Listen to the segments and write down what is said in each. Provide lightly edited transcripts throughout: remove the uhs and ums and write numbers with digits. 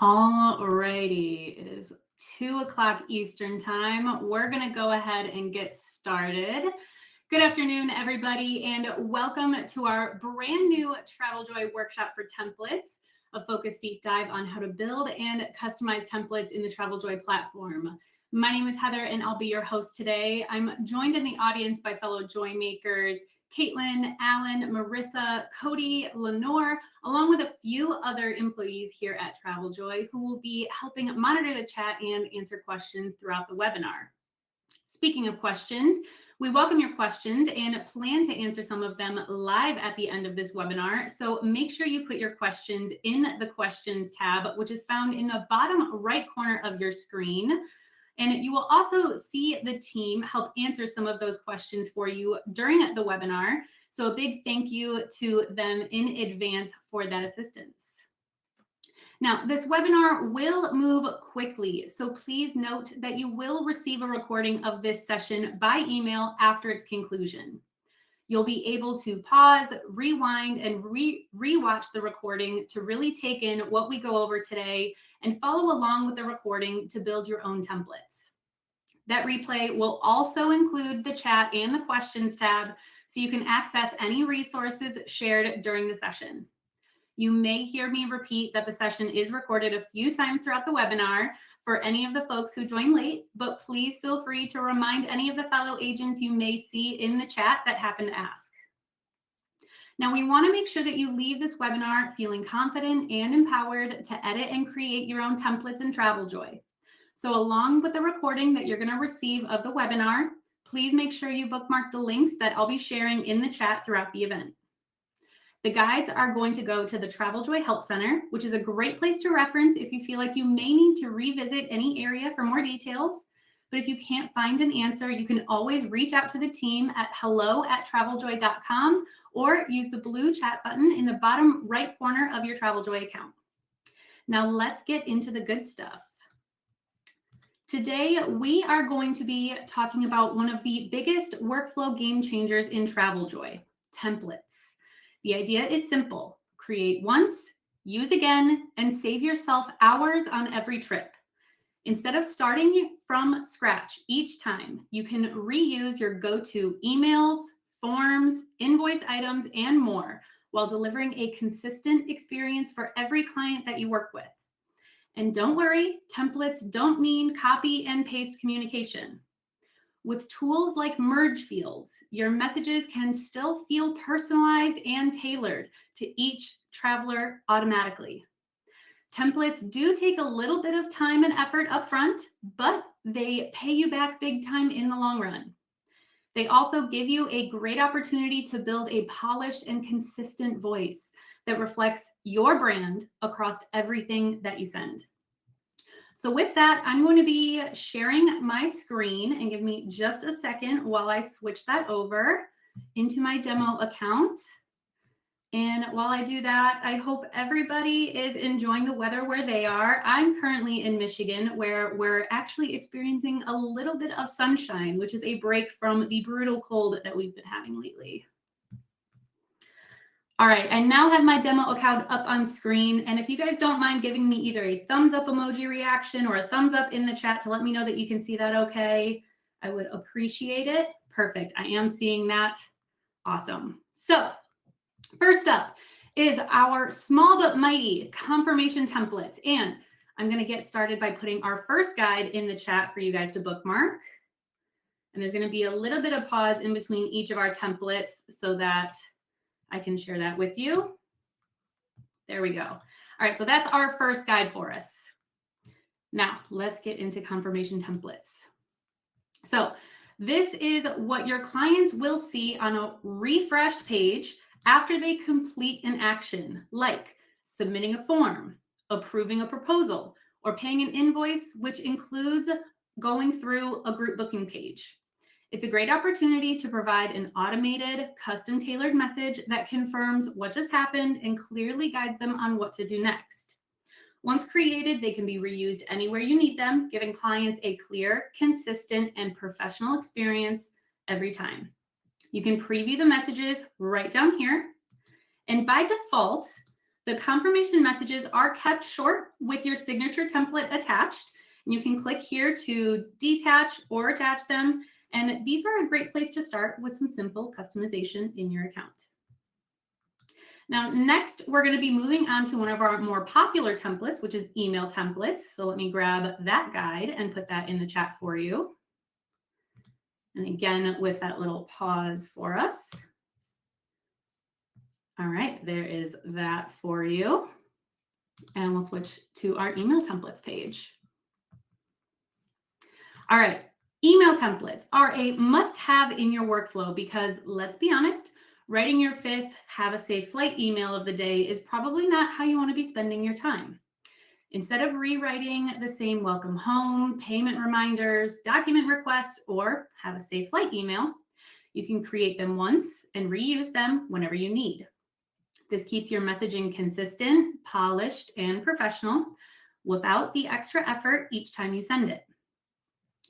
Alrighty, it is 2 o'clock Eastern time. We're going to go ahead and get started. Good afternoon, everybody, and welcome to our brand new TravelJoy workshop for templates, a focused deep dive on how to build and customize templates in the TravelJoy platform. My name is Heather, and I'll be your host today. I'm joined in the audience by fellow Joy makers, Caitlin, Alan, Marissa, Cody, Lenore, along with a few other employees here at TravelJoy who will be helping monitor the chat and answer questions throughout the webinar. Speaking of questions, we welcome your questions and plan to answer some of them live at the end of this webinar. So make sure you put your questions in the questions tab, which is found in the bottom right corner of your screen. And you will also see the team help answer some of those questions for you during the webinar. So a big thank you to them in advance for that assistance. Now, this webinar will move quickly, so please note that you will receive a recording of this session by email after its conclusion. You'll be able to pause, rewind, and rewatch the recording to really take in what we go over today and follow along with the recording to build your own templates. That replay will also include the chat and the questions tab, so you can access any resources shared during the session. You may hear me repeat that the session is recorded a few times throughout the webinar for any of the folks who join late, but please feel free to remind any of the fellow agents you may see in the chat that happen to ask. Now, we want to make sure that you leave this webinar feeling confident and empowered to edit and create your own templates in TravelJoy. So along with the recording that you're going to receive of the webinar, please make sure you bookmark the links that I'll be sharing in the chat throughout the event. The guides are going to go to the TravelJoy Help Center, which is a great place to reference if you feel like you may need to revisit any area for more details. But if you can't find an answer, you can always reach out to the team at hello@traveljoy.com or use the blue chat button in the bottom right corner of your TravelJoy account. Now let's get into the good stuff. Today, we are going to be talking about one of the biggest workflow game changers in TravelJoy, templates. The idea is simple: create once, use again, and save yourself hours on every trip. Instead of starting from scratch each time, you can reuse your go-to emails, forms, invoice items, and more while delivering a consistent experience for every client that you work with. And don't worry, templates don't mean copy and paste communication. With tools like merge fields, your messages can still feel personalized and tailored to each traveler automatically. Templates do take a little bit of time and effort upfront, but they pay you back big time in the long run. They also give you a great opportunity to build a polished and consistent voice that reflects your brand across everything that you send. So with that, I'm going to be sharing my screen, and give me just a second while I switch that over into my demo account. And while I do that, I hope everybody is enjoying the weather where they are. I'm currently in Michigan, where we're actually experiencing a little bit of sunshine, which is a break from the brutal cold that we've been having lately. All right, I now have my demo account up on screen. And if you guys don't mind giving me either a thumbs up emoji reaction or a thumbs up in the chat to let me know that you can see that okay, I would appreciate it. Perfect, I am seeing that. Awesome. So first up is our small but mighty confirmation templates. And I'm going to get started by putting our first guide in the chat for you guys to bookmark. And there's going to be a little bit of pause in between each of our templates so that I can share that with you. There we go. All right, so that's our first guide for us. Now, let's get into confirmation templates. So this is what your clients will see on a refreshed page after they complete an action, like submitting a form, approving a proposal, or paying an invoice, which includes going through a group booking page. It's a great opportunity to provide an automated, custom-tailored message that confirms what just happened and clearly guides them on what to do next. Once created, they can be reused anywhere you need them, giving clients a clear, consistent, and professional experience every time. You can preview the messages right down here. And by default, The confirmation messages are kept short with your signature template attached. You can click here to detach or attach them. And these are a great place to start with some simple customization in your account. Now, next, we're going to be moving on to one of our more popular templates, which is email templates. So let me grab that guide and put that in the chat for you. And again, with that little pause for us. All right, there is that for you. And we'll switch to our email templates page. All right, email templates are a must-have in your workflow because, let's be honest, writing your 5th have a safe flight email of the day is probably not how you want to be spending your time. Instead of rewriting the same welcome home, payment reminders, document requests, or have a safe flight email, you can create them once and reuse them whenever you need. This keeps your messaging consistent, polished, and professional without the extra effort each time you send it.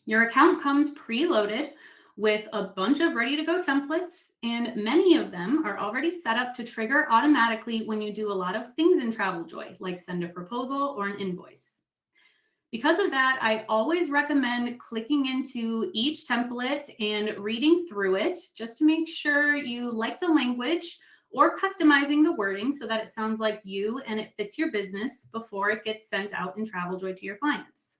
Your account comes preloaded with a bunch of ready-to-go templates, and many of them are already set up to trigger automatically when you do a lot of things in TravelJoy, like send a proposal or an invoice. Because of that, I always recommend clicking into each template and reading through it just to make sure you like the language or customizing the wording so that it sounds like you and it fits your business before it gets sent out in TravelJoy to your clients.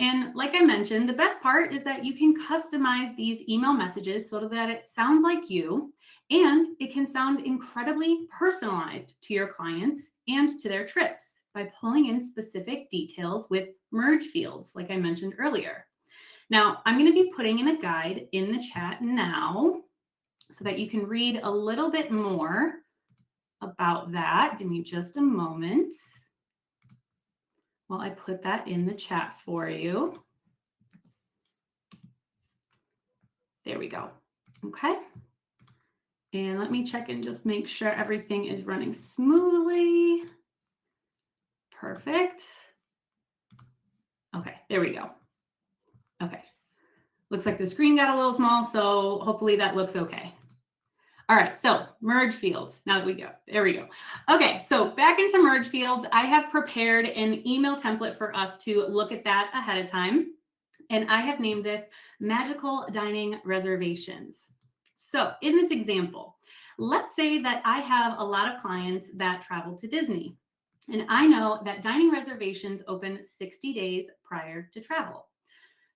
And like I mentioned, the best part is that you can customize these email messages so that it sounds like you, and it can sound incredibly personalized to your clients and to their trips by pulling in specific details with merge fields, like I mentioned earlier. Now, I'm going to be putting in a guide in the chat now so that you can read a little bit more about that. Give me just a moment while I put that in the chat for you. There we go. Okay. And let me check and just make sure everything is running smoothly. Perfect. Okay, there we go. Okay. Looks like the screen got a little small, so hopefully that looks okay. All right, so merge fields. Now that we go, there we go. Okay, so back into merge fields, I have prepared an email template for us to look at that ahead of time. And I have named this Magical Dining Reservations. So in this example, let's say that I have a lot of clients that travel to Disney. And I know that dining reservations open 60 days prior to travel.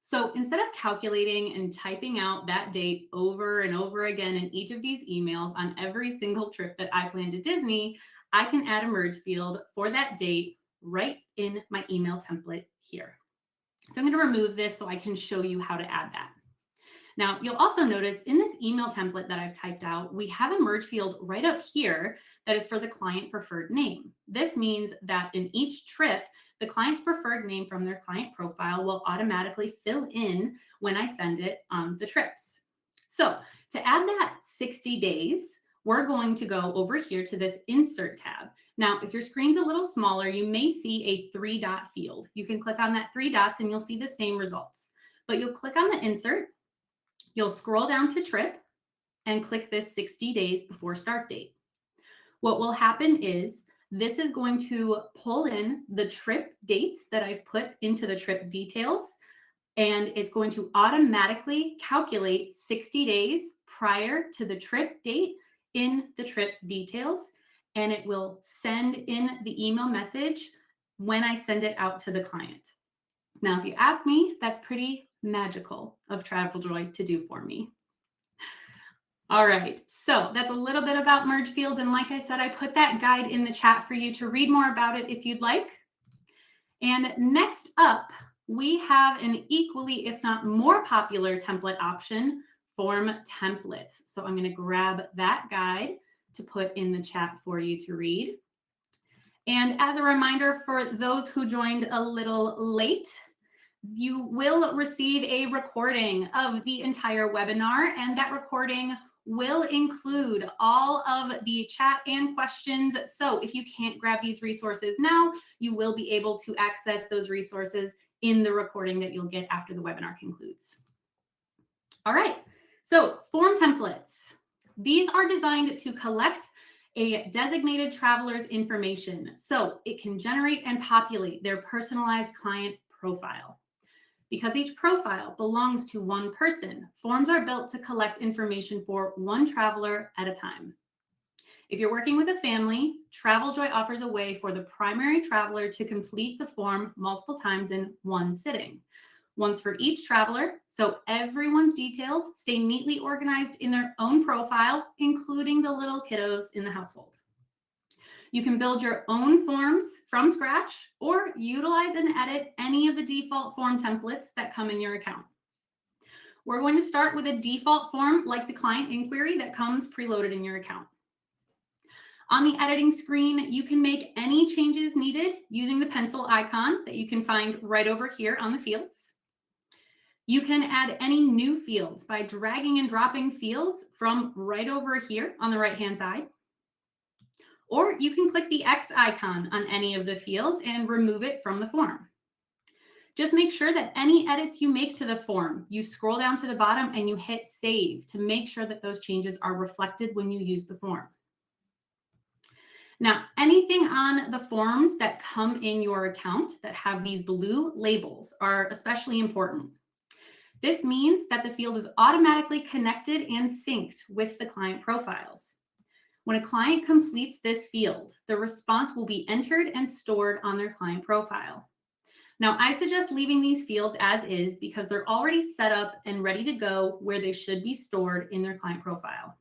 So instead of calculating and typing out that date over and over again in each of these emails on every single trip that I plan to Disney, I can add a merge field for that date right in my email template here. So I'm going to remove this so I can show you how to add that. Now, you'll also notice in this email template that I've typed out, we have a merge field right up here that is for the client preferred name. This means that in each trip, the client's preferred name from their client profile will automatically fill in when I send it on the trips. So to add that 60 days, we're going to go over here to this Insert tab. Now, if your screen's a little smaller, you may see a 3-dot field. You can click on that 3 dots and you'll see the same results. But you'll click on the Insert, you'll scroll down to Trip, and click this 60 days before start date. What will happen is this is going to pull in the trip dates that I've put into the trip details, and it's going to automatically calculate 60 days prior to the trip date in the trip details, and it will send in the email message when I send it out to the client. Now, if you ask me, that's pretty magical of TravelJoy to do for me. All right, so that's a little bit about merge fields. And like I said, I put that guide in the chat for you to read more about it if you'd like. And next up, we have an equally, if not more popular template option, form templates. So I'm going to grab that guide to put in the chat for you to read. And as a reminder for those who joined a little late, you will receive a recording of the entire webinar, and that recording will include all of the chat and questions. So if you can't grab these resources now, you will be able to access those resources in the recording that you'll get after the webinar concludes. All right, so form templates. These are designed to collect a designated traveler's information, so it can generate and populate their personalized client profile. Because each profile belongs to one person, forms are built to collect information for one traveler at a time. If you're working with a family, TravelJoy offers a way for the primary traveler to complete the form multiple times in one sitting. Once for each traveler, so everyone's details stay neatly organized in their own profile, including the little kiddos in the household. You can build your own forms from scratch or utilize and edit any of the default form templates that come in your account. We're going to start with a default form like the client inquiry that comes preloaded in your account. On the editing screen, you can make any changes needed using the pencil icon that you can find right over here on the fields. You can add any new fields by dragging and dropping fields from right over here on the right-hand side. Or you can click the X icon on any of the fields and remove it from the form. Just make sure that any edits you make to the form, you scroll down to the bottom and you hit save to make sure that those changes are reflected when you use the form. Now, anything on the forms that come in your account that have these blue labels are especially important. This means that the field is automatically connected and synced with the client profiles. When a client completes this field, the response will be entered and stored on their client profile. Now, I suggest leaving these fields as is because they're already set up and ready to go where they should be stored in their client profile.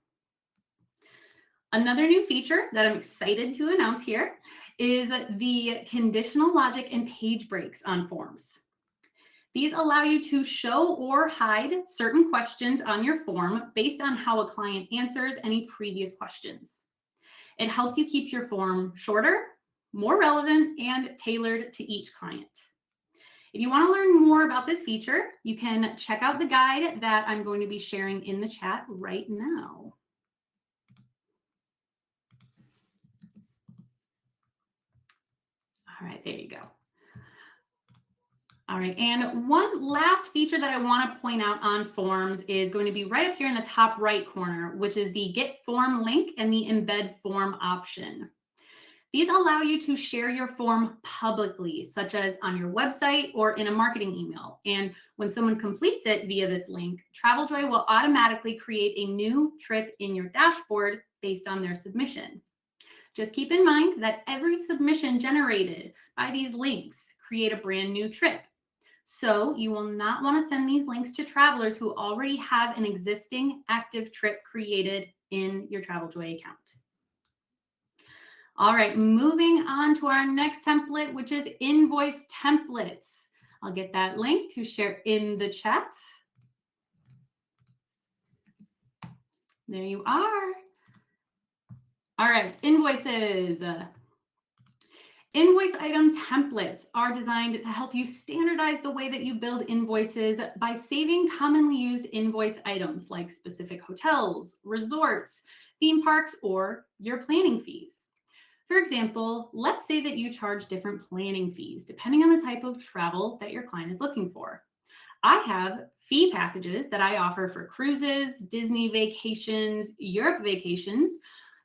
Another new feature that I'm excited to announce here is the conditional logic and page breaks on forms. These allow you to show or hide certain questions on your form based on how a client answers any previous questions. It helps you keep your form shorter, more relevant, and tailored to each client. If you want to learn more about this feature, you can check out the guide that I'm going to be sharing in the chat right now. All right, there you go. All right, and one last feature that I want to point out on forms is going to be right up here in the top right corner, which is the Get Form link and the Embed Form option. These allow you to share your form publicly, such as on your website or in a marketing email. And when someone completes it via this link, TravelJoy will automatically create a new trip in your dashboard based on their submission. Just keep in mind that every submission generated by these links create a brand new trip. So you will not want to send these links to travelers who already have an existing active trip created in your TravelJoy account. All right, moving on to our next template, which is Invoice templates. I'll get that link to share in the chat. There you are. All right, invoices. Invoice item templates are designed to help you standardize the way that you build invoices by saving commonly used invoice items like specific hotels, resorts, theme parks, or your planning fees. For example, let's say that you charge different planning fees depending on the type of travel that your client is looking for. I have fee packages that I offer for cruises, Disney vacations, Europe vacations,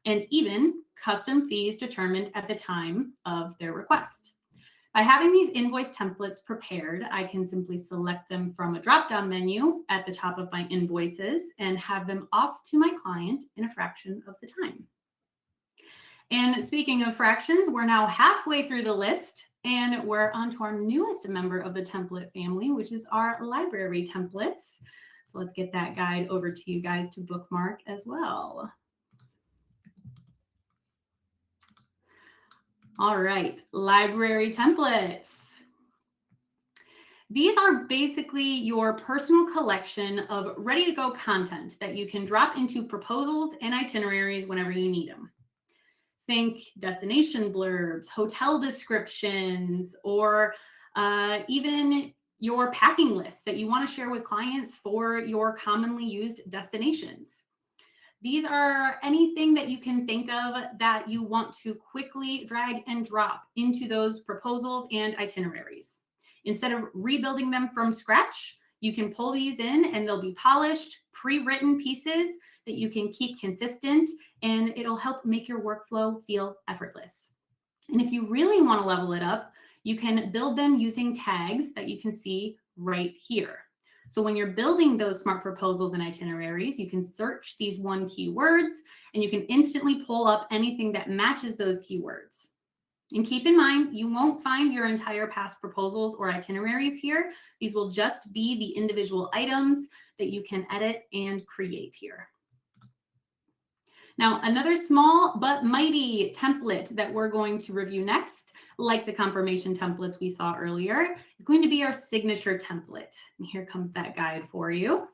and even custom fees determined at the time of their request. By having these invoice templates prepared, I can simply select them from a drop-down menu at the top of my invoices and have them off to my client in a fraction of the time. And speaking of fractions, we're now halfway through the list and we're on to our newest member of the template family, which is our library templates. So let's get that guide over to you guys to bookmark as well. All right, library templates. These are basically your personal collection of ready-to-go content that you can drop into proposals and itineraries whenever you need them. Think destination blurbs, hotel descriptions, or even your packing lists that you want to share with clients for your commonly used destinations. These are anything that you can think of that you want to quickly drag and drop into those proposals and itineraries. Instead of rebuilding them from scratch, you can pull these in and they'll be polished, pre-written pieces that you can keep consistent and it'll help make your workflow feel effortless. And if you really want to level it up, you can build them using tags that you can see right here. So when you're building those smart proposals and itineraries, you can search these one keywords and you can instantly pull up anything that matches those keywords. And keep in mind, you won't find your entire past proposals or itineraries here. These will just be the individual items that you can edit and create here. Now, another small but mighty template that we're going to review next, like the confirmation templates we saw earlier, is going to be our signature template. And here comes that guide for you.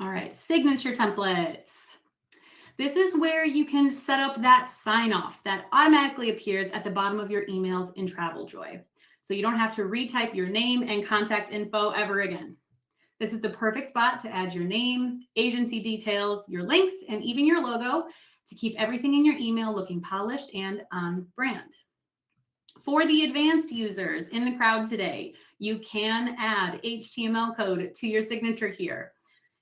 All right, signature templates. This is where you can set up that sign off that automatically appears at the bottom of your emails in TravelJoy. So you don't have to retype your name and contact info ever again. This is the perfect spot to add your name, agency details, your links, and even your logo to keep everything in your email looking polished and on brand. For the advanced users in the crowd today, you can add HTML code to your signature here.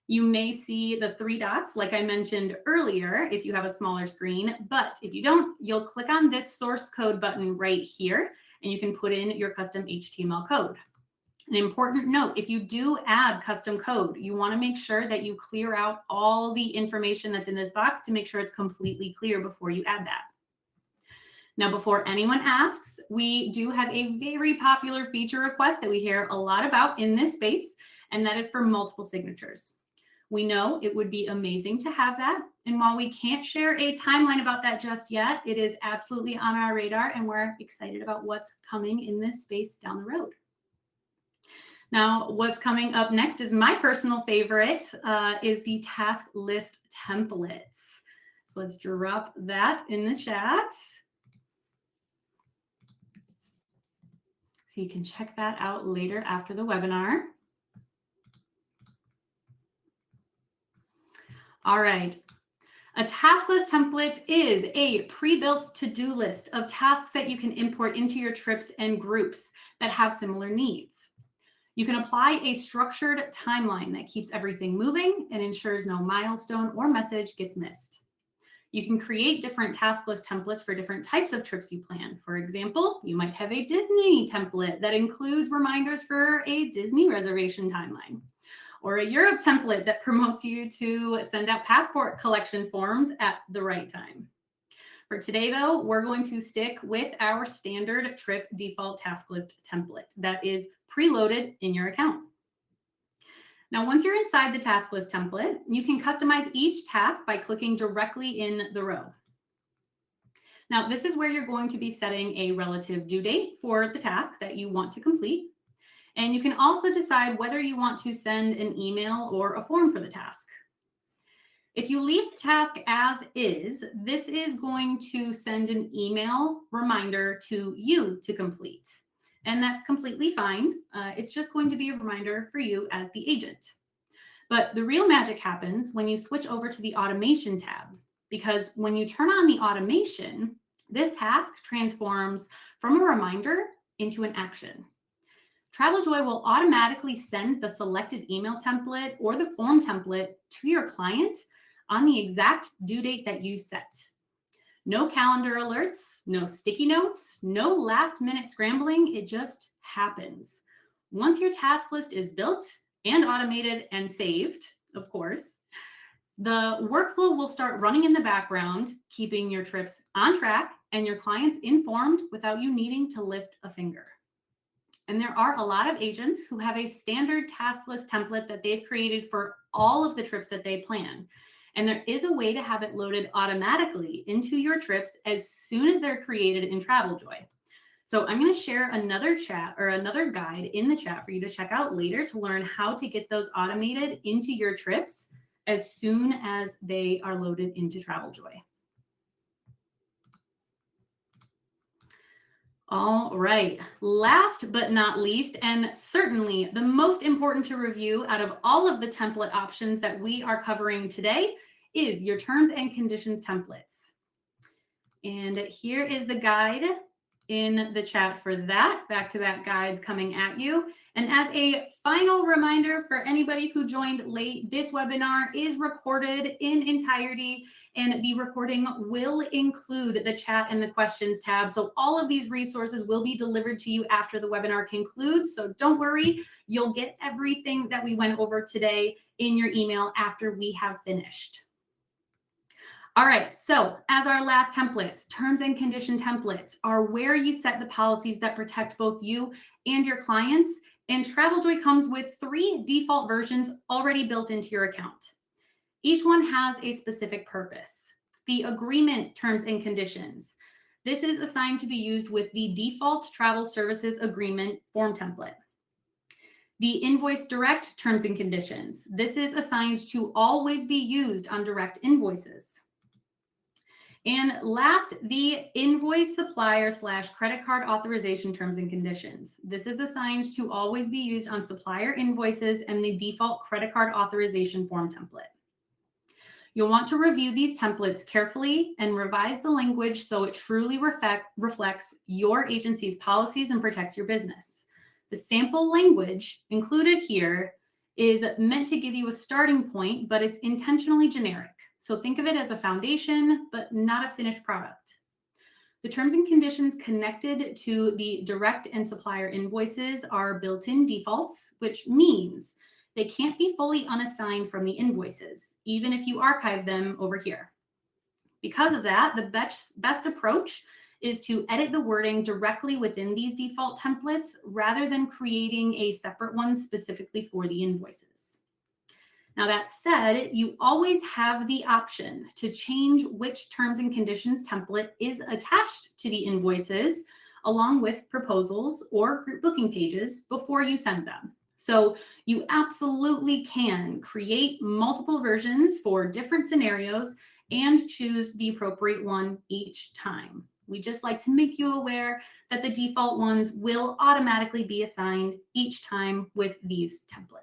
You may see the 3 dots, like I mentioned earlier, if you have a smaller screen, but if you don't, you'll click on this source code button right here, and you can put in your custom HTML code. An important note, if you do add custom code, you want to make sure that you clear out all the information that's in this box to make sure it's completely clear before you add that. Now, before anyone asks, we do have a very popular feature request that we hear a lot about in this space, and that is for multiple signatures. We know it would be amazing to have that. And while we can't share a timeline about that just yet, it is absolutely on our radar, and we're excited about what's coming in this space down the road. Now, what's coming up next is my personal favorite, is the task list templates. So let's drop that in the chat. So you can check that out later after the webinar. All right. A task list template is a pre-built to-do list of tasks that you can import into your trips and groups that have similar needs. You can apply a structured timeline that keeps everything moving and ensures no milestone or message gets missed. You can create different task list templates for different types of trips you plan. For example, you might have a Disney template that includes reminders for a Disney reservation timeline, or a Europe template that promotes you to send out passport collection forms at the right time. For today, though, we're going to stick with our standard trip default task list template that is preloaded in your account. Now, once you're inside the task list template, you can customize each task by clicking directly in the row. Now, this is where you're going to be setting a relative due date for the task that you want to complete. And you can also decide whether you want to send an email or a form for the task. If you leave the task as is, this is going to send an email reminder to you to complete. And that's completely fine. It's just going to be a reminder for you as the agent. But the real magic happens when you switch over to the automation tab, because when you turn on the automation, this task transforms from a reminder into an action. TravelJoy will automatically send the selected email template or the form template to your client on the exact due date that you set. No calendar alerts, no sticky notes, no last minute scrambling. It just happens. Once your task list is built and automated and saved, of course, the workflow will start running in the background, keeping your trips on track and your clients informed without you needing to lift a finger. And there are a lot of agents who have a standard task list template that they've created for all of the trips that they plan. And there is a way to have it loaded automatically into your trips as soon as they're created in TravelJoy. So I'm going to share another chat or another guide in the chat for you to check out later to learn how to get those automated into your trips as soon as they are loaded into TravelJoy. All right, last but not least, and certainly the most important to review out of all of the template options that we are covering today is your terms and conditions templates. And here is the guide in the chat for that. Back-to-back guides coming at you. And as a final reminder for anybody who joined late, this webinar is recorded in entirety, and the recording will include the chat and the questions tab. So all of these resources will be delivered to you after the webinar concludes. So don't worry, you'll get everything that we went over today in your email after we have finished. All right, so as our last templates, terms and condition templates are where you set the policies that protect both you and your clients. And TravelJoy comes with 3 default versions already built into your account. Each one has a specific purpose. The agreement terms and conditions. This is assigned to be used with the default travel services agreement form template. The invoice direct terms and conditions. This is assigned to always be used on direct invoices. And last, the invoice supplier / credit card authorization terms and conditions. This is assigned to always be used on supplier invoices and the default credit card authorization form template. You'll want to review these templates carefully and revise the language so it truly reflects your agency's policies and protects your business. The sample language included here is meant to give you a starting point, but it's intentionally generic. So think of it as a foundation, but not a finished product. The terms and conditions connected to the direct and supplier invoices are built-in defaults, which means they can't be fully unassigned from the invoices, even if you archive them over here. Because of that, the best approach is to edit the wording directly within these default templates rather than creating a separate one specifically for the invoices. Now, that said, you always have the option to change which terms and conditions template is attached to the invoices, along with proposals or group booking pages before you send them. So you absolutely can create multiple versions for different scenarios and choose the appropriate one each time. We just like to make you aware that the default ones will automatically be assigned each time with these templates.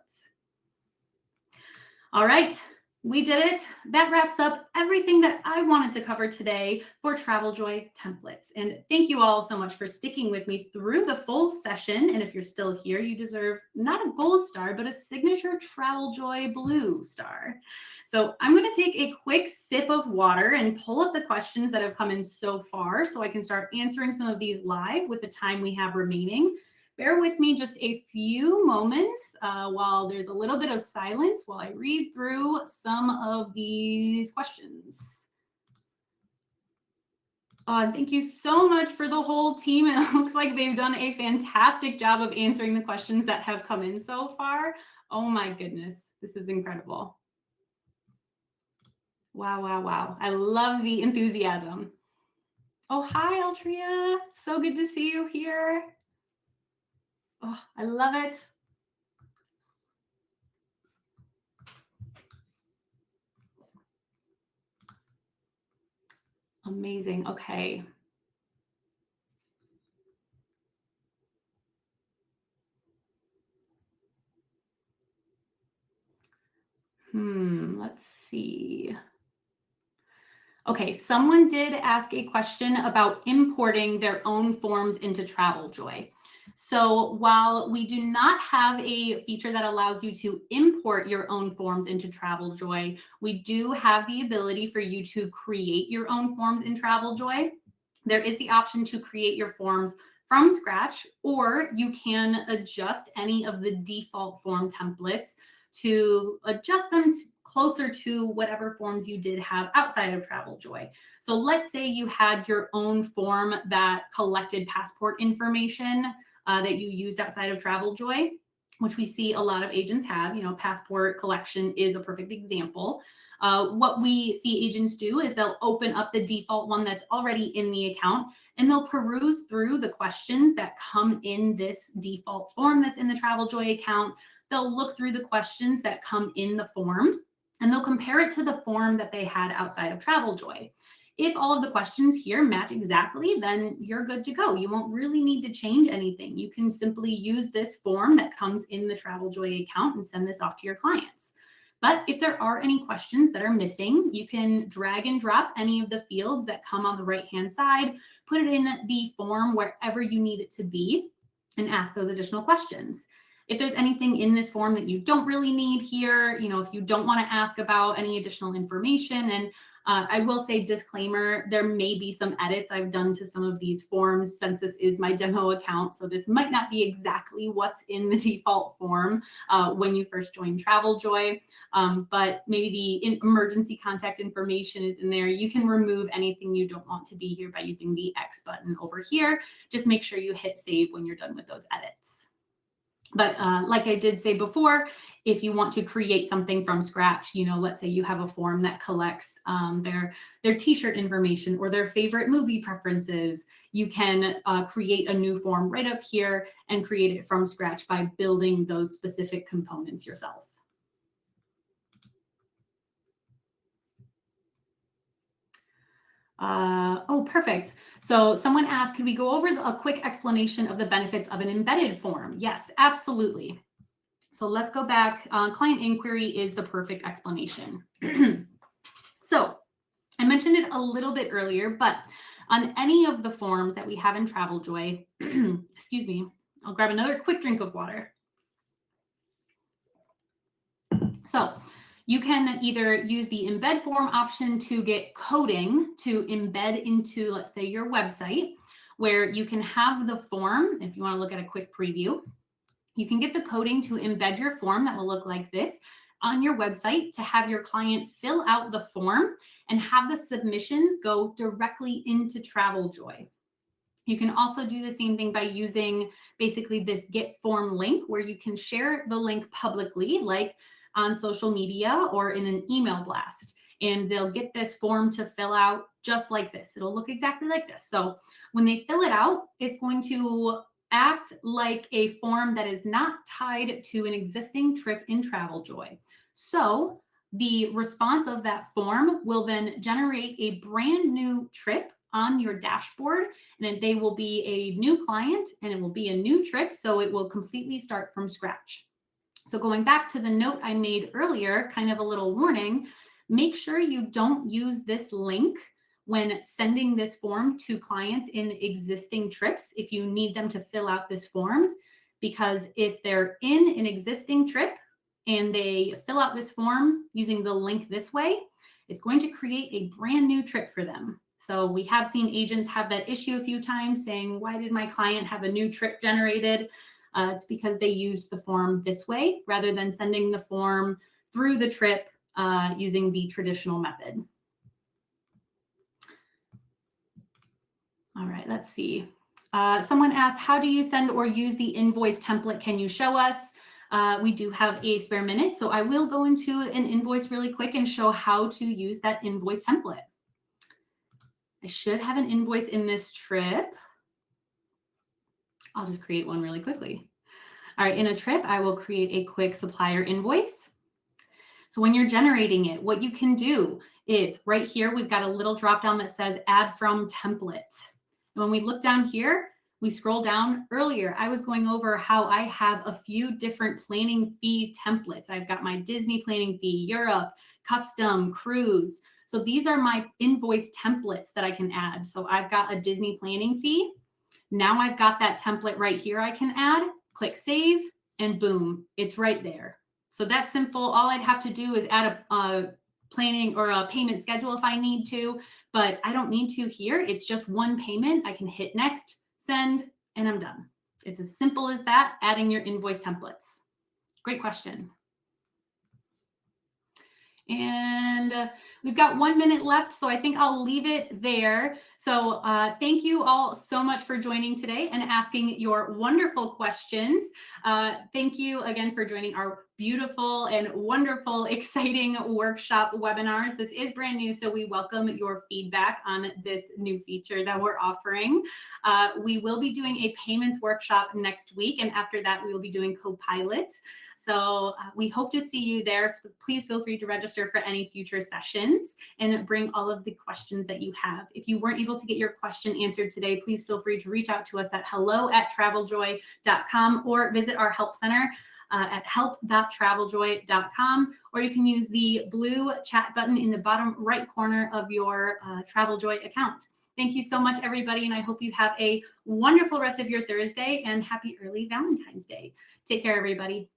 All right, we did it. That wraps up everything that I wanted to cover today for TravelJoy templates. And thank you all so much for sticking with me through the full session. And if you're still here, you deserve not a gold star, but a signature TravelJoy blue star. So I'm going to take a quick sip of water and pull up the questions that have come in so far so I can start answering some of these live with the time we have remaining. Bear with me just a few moments while there's a little bit of silence while I read through some of these questions. Thank you so much for the whole team. It looks like they've done a fantastic job of answering the questions that have come in so far. Oh my goodness, this is incredible. Wow, wow, wow. I love the enthusiasm. Oh, hi, Altria. So good to see you here. Oh, I love it. Amazing. Okay. Let's see. Okay, someone did ask a question about importing their own forms into TravelJoy. So while we do not have a feature that allows you to import your own forms into TravelJoy, we do have the ability for you to create your own forms in TravelJoy. There is the option to create your forms from scratch, or you can adjust any of the default form templates to adjust them closer to whatever forms you did have outside of TravelJoy. So let's say you had your own form that collected passport information that you used outside of TravelJoy, which we see a lot of agents have. You know, passport collection is a perfect example. What we see agents do is they'll open up the default one that's already in the account, and they'll peruse through the questions that come in this default form that's in the TravelJoy account. They'll look through the questions that come in the form, and they'll compare it to the form that they had outside of TravelJoy. If all of the questions here match exactly, then you're good to go. You won't really need to change anything. You can simply use this form that comes in the TravelJoy account and send this off to your clients. But if there are any questions that are missing, you can drag and drop any of the fields that come on the right-hand side, put it in the form wherever you need it to be, and ask those additional questions. If there's anything in this form that you don't really need here, if you don't want to ask about any additional information, and I will say disclaimer, there may be some edits I've done to some of these forms since this is my demo account. So this might not be exactly what's in the default form when you first join TravelJoy, but maybe the emergency contact information is in there. You can remove anything you don't want to be here by using the X button over here. Just make sure you hit save when you're done with those edits. But like I did say before, if you want to create something from scratch, let's say you have a form that collects their t-shirt information or their favorite movie preferences, you can create a new form right up here and create it from scratch by building those specific components yourself. Oh, perfect. So someone asked, could we go over a quick explanation of the benefits of an embedded form? Yes, absolutely. So let's go back. Client inquiry is the perfect explanation. So I mentioned it a little bit earlier, but on any of the forms that we have in TravelJoy, excuse me, I'll grab another quick drink of water. So you can either use the embed form option to get coding to embed into, let's say, your website, where you can have the form. If you want to look at a quick preview, you can get the coding to embed your form that will look like this on your website to have your client fill out the form and have the submissions go directly into TravelJoy. You can also do the same thing by using basically this get form link where you can share the link publicly, like on social media or in an email blast, and they'll get this form to fill out just like this. It'll look exactly like this. So when they fill it out, it's going to act like a form that is not tied to an existing trip in TravelJoy. So the response of that form will then generate a brand new trip on your dashboard, and they will be a new client and it will be a new trip. So it will completely start from scratch. So going back to the note I made earlier, kind of a little warning, make sure you don't use this link when sending this form to clients in existing trips if you need them to fill out this form, because if they're in an existing trip and they fill out this form using the link this way, it's going to create a brand new trip for them. So we have seen agents have that issue a few times saying, why did my client have a new trip generated? It's because they used the form this way rather than sending the form through the trip using the traditional method. All right, let's see. Someone asked, how do you send or use the invoice template? Can you show us? We do have a spare minute, so I will go into an invoice really quick and show how to use that invoice template. I should have an invoice in this trip. I'll just create one really quickly. All right, in a trip, I will create a quick supplier invoice. So when you're generating it, what you can do is right here, we've got a little drop down that says add from template. And when we look down here, we scroll down. Earlier, I was going over how I have a few different planning fee templates. I've got my Disney planning fee, Europe, custom, cruise. So these are my invoice templates that I can add. So I've got a Disney planning fee. Now I've got that template right here I can add, click save, and boom, it's right there. So that's simple. All I'd have to do is add a planning or a payment schedule if I need to, but I don't need to here. It's just one payment. I can hit next, send, and I'm done. It's as simple as that, adding your invoice templates. Great question. And we've got 1 minute left, so I think I'll leave it there. So thank you all so much for joining today and asking your wonderful questions. Thank you again for joining our beautiful and wonderful, exciting workshop webinars. This is brand new, so we welcome your feedback on this new feature that we're offering. We will be doing a payments workshop next week, and after that, we will be doing Copilot. So we hope to see you there. Please feel free to register for any future sessions and bring all of the questions that you have. If you weren't able to get your question answered today, please feel free to reach out to us at hello@traveljoy.com or visit our help center. at help.traveljoy.com, or you can use the blue chat button in the bottom right corner of your TravelJoy account. Thank you so much, everybody, and I hope you have a wonderful rest of your Thursday and happy early Valentine's Day. Take care, everybody.